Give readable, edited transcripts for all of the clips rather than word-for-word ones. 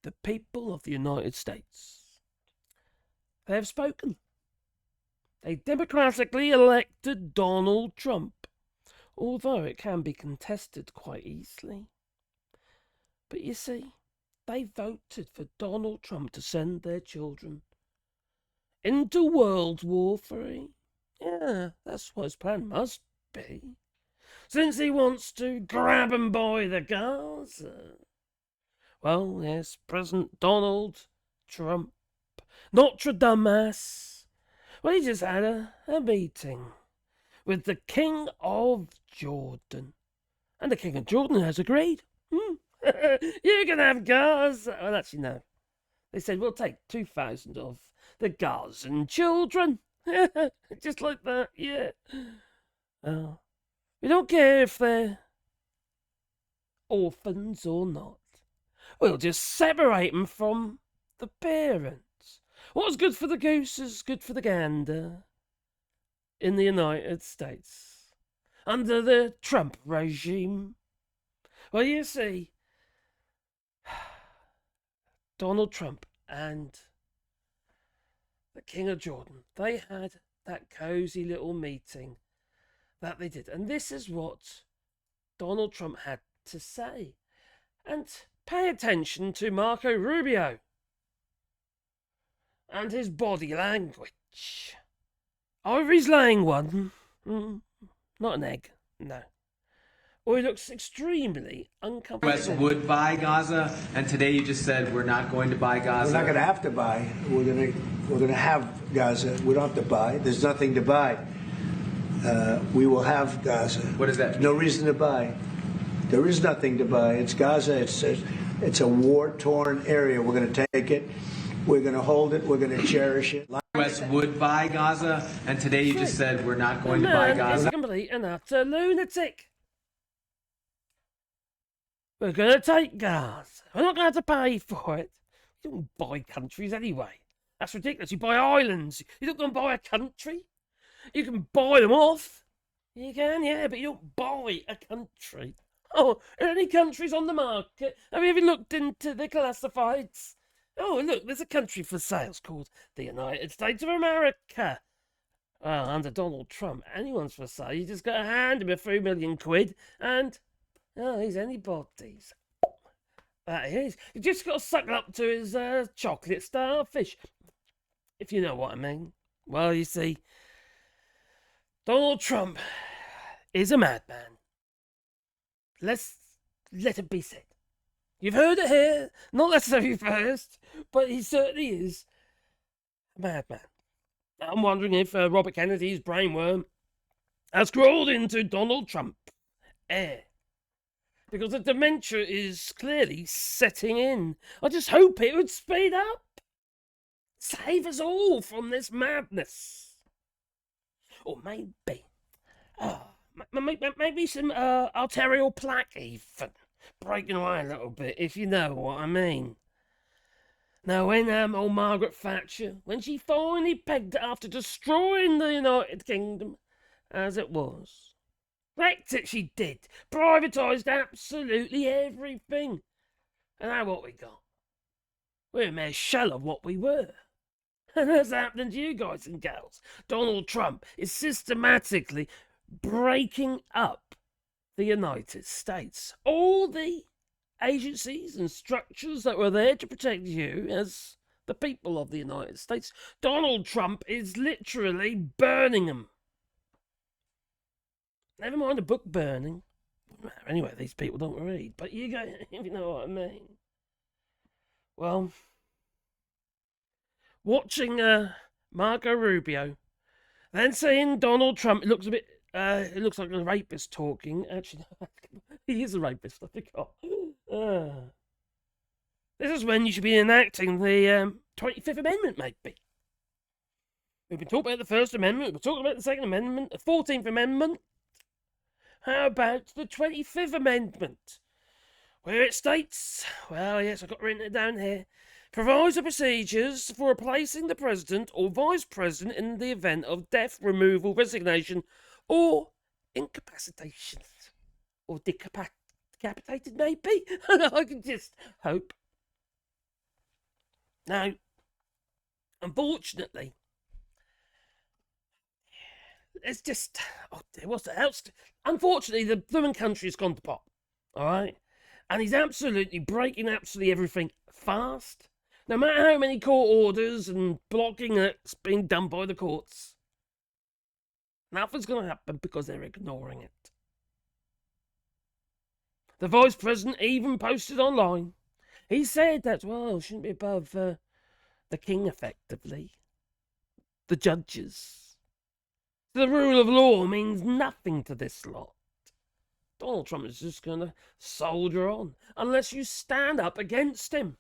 The people of the United States. They have spoken. They democratically elected Donald Trump, although it can be contested quite easily. But you see, they voted for Donald Trump to send their children into World War III. Yeah, that's what his plan must be. Since he wants to grab and buy the Gaza. Well, yes, President Donald Trump. Nostradamus. Well, he just had a meeting with the King of Jordan. And the King of Jordan has agreed. You can have Gaza. Well, actually, no. They said, we'll take 2,000 of the Gazan children. Just like that, yeah. We don't care if they're orphans or not. We'll just separate them from the parents. What's good for the goose is good for the gander in the United States under the Trump regime. Well, you see, Donald Trump and the King of Jordan, they had that cozy little meeting that they did. And this is what Donald Trump had to say. And pay attention to Marco Rubio and his body language. Either he's laying one, not an egg, no. Or he looks extremely uncomfortable. U.S. would buy Gaza, and today you just said we're not going to buy Gaza. We're not going to have to buy. We're going to have Gaza. We don't have to buy. There's nothing to buy. We will have Gaza. What does that mean? No reason to buy. There is nothing to buy. It's Gaza. It's a war-torn area. We're going to take it. We're going to hold it. We're going to cherish it. The U.S. would buy Gaza, and today you just said we're not going to buy Gaza. He's a complete and utter lunatic. We're going to take Gaza. We're not going to have to pay for it. You don't buy countries anyway. That's ridiculous. You buy islands. You don't go and buy a country. You can buy them off. You can, yeah, but you don't buy a country. Oh, are there any countries on the market? Have you ever looked into the classifieds? Oh, look, there's a country for sale called the United States of America. Well, under Donald Trump, anyone's for sale. You just got to hand him a few million quid and... oh, he's anybody's. That is. You just got to suck up to his chocolate starfish. If you know what I mean. Well, you see, Donald Trump is a madman. Let it be said. You've heard it here. Not necessarily first, but he certainly is a madman. I'm wondering if Robert Kennedy's brainworm has crawled into Donald Trump. Because the dementia is clearly setting in. I just hope it would speed up. Save us all from this madness. Or maybe, maybe some arterial plaque even. Breaking away a little bit, if you know what I mean. Now, when old Margaret Thatcher, when she finally pegged it after destroying the United Kingdom, as it was, wrecked it she did. Privatised absolutely everything. And now what we got? We're a mere shell of what we were. And that's happening to you guys and gals. Donald Trump is systematically breaking up the United States. All the agencies and structures that were there to protect you as the people of the United States, Donald Trump is literally burning them. Never mind the book burning. Anyway, these people don't read, but you go, if you know what I mean. Well, watching Marco Rubio, then seeing Donald Trump, it looks a bit, it looks like a rapist talking. Actually, he is a rapist, I forgot. This is when you should be enacting the 25th Amendment, maybe. We've been talking about the First Amendment, we're talking about the Second Amendment, the 14th Amendment. How about the 25th Amendment? Where it states, well, yes, I've got written it down here, provides the procedures for replacing the president or vice president in the event of death, removal, resignation, or incapacitation. Or decapitated, maybe? I can just hope. Now, unfortunately, it's just, oh dear, what's the else? Unfortunately, the blooming country's gone to pot, all right? And he's absolutely breaking absolutely everything fast. No matter how many court orders and blocking that's being done by the courts, nothing's going to happen because they're ignoring it. The vice president even posted online. He said that, well, shouldn't be above the king, effectively. The judges. The rule of law means nothing to this lot. Donald Trump is just going to soldier on unless you stand up against him.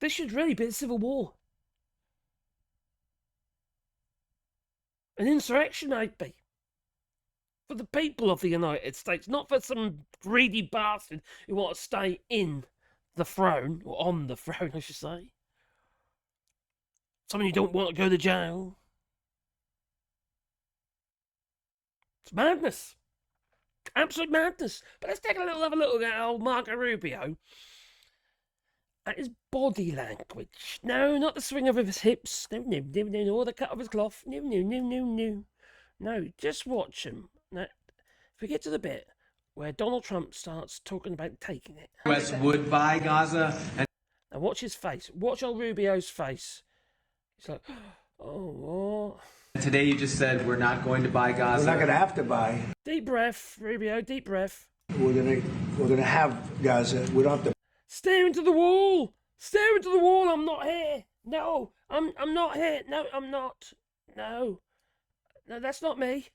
This should really be a civil war. An insurrection, maybe. For the people of the United States, not for some greedy bastard who want to stay in the throne, or on the throne, I should say. Someone who don't want to go to jail. It's madness. Absolute madness. But let's have a little look at old Marco Rubio. At his body language. No, not the swing of his hips. No, or the cut of his cloth. No, just watch him. Now, if we get to the bit where Donald Trump starts talking about taking it. U.S. would buy Gaza. And now watch his face. Watch old Rubio's face. He's like, oh, what? Today you just said we're not going to buy Gaza. We're not going to have to buy. Deep breath, Rubio, deep breath. We're gonna have Gaza. We don't have to. Stare into the wall. Stare into the wall. I'm not here. No, I'm not here. No, I'm not. No, that's not me.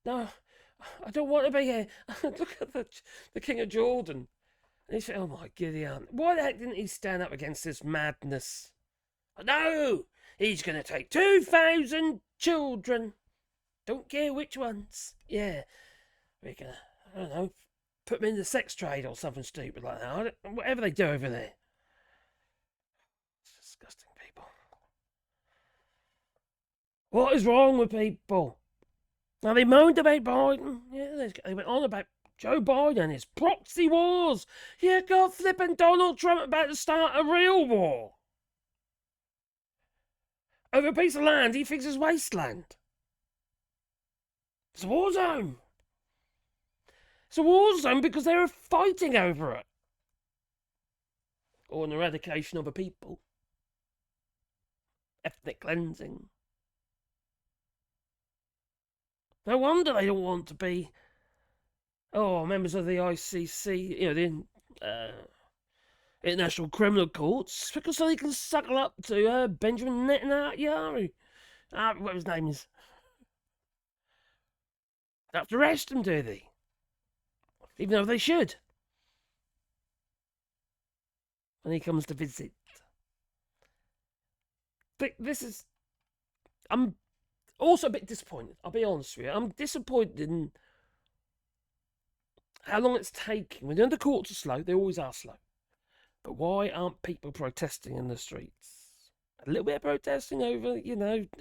No, I don't want to be here. Look at the King of Jordan. And he said, oh my Gideon. Why the heck didn't he stand up against this madness? No, he's going to take 2,000 children. Don't care which ones. Yeah, we're going to, I don't know, put them in the sex trade or something stupid like that. Whatever they do over there. It's disgusting, people. What is wrong with people? Now, they moaned about Biden. Yeah, they went on about Joe Biden and his proxy wars. Yeah, God flipping Donald Trump about to start a real war. Over a piece of land he thinks is wasteland. It's a war zone. It's a war zone because they were fighting over it. Or an eradication of a people. Ethnic cleansing. No wonder they don't want to be, members of the ICC, the International Criminal Courts, because so they can suckle up to Benjamin Netanyahu. What his name is. They have to arrest him, do they? Even though they should. When he comes to visit. I'm also a bit disappointed, I'll be honest with you. I'm disappointed in how long it's taking. When the courts are slow, they always are slow. But why aren't people protesting in the streets? A little bit of protesting over,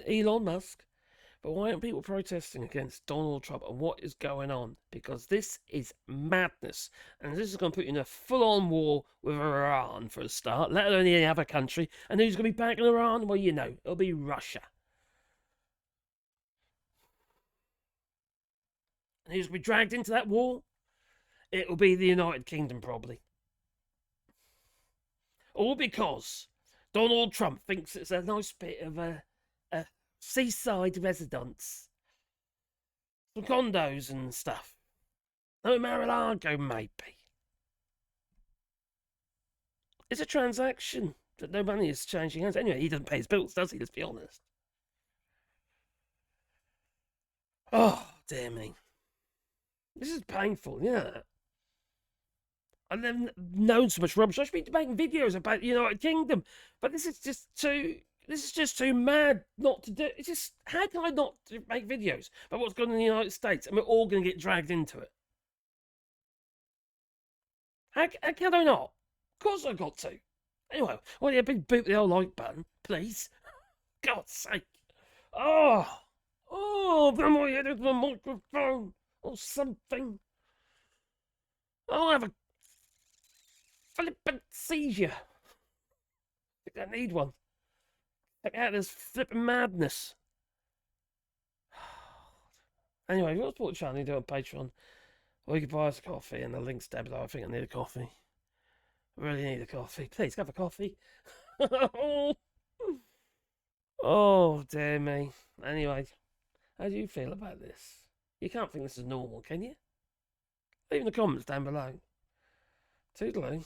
Elon Musk. But why aren't people protesting against Donald Trump and what is going on? Because this is madness. And this is going to put you in a full-on war with Iran for a start, let alone any other country. And who's going to be backing Iran? Well, it'll be Russia. And who's going to be dragged into that war? It'll be the United Kingdom, probably. All because Donald Trump thinks it's a nice bit of a seaside residence. Some condos and stuff. No Mar-a-Lago, maybe. It's a transaction that no money is changing hands. Anyway, he doesn't pay his bills, does he? Let's be honest. Oh, dear me. This is painful, yeah. I've never known so much rubbish. I should be making videos about the United Kingdom, but this is just too mad not to do. It's just, how can I not make videos about what's going on in the United States and we're all going to get dragged into it? How can I not? Of course I've got to. Anyway, why don't you big boot the old like button, please? God's sake. Then I hit it with the microphone or something. I'll have a flippant seizure. I need one. Check out this flipping madness. Anyway, if you want to support the channel, you do it on Patreon. Or you can buy us a coffee, and the link's down below. I think I need a coffee. I really need a coffee. Please, have a coffee. Oh, dear me. Anyway, how do you feel about this? You can't think this is normal, can you? Leave in the comments down below. Toodaloo.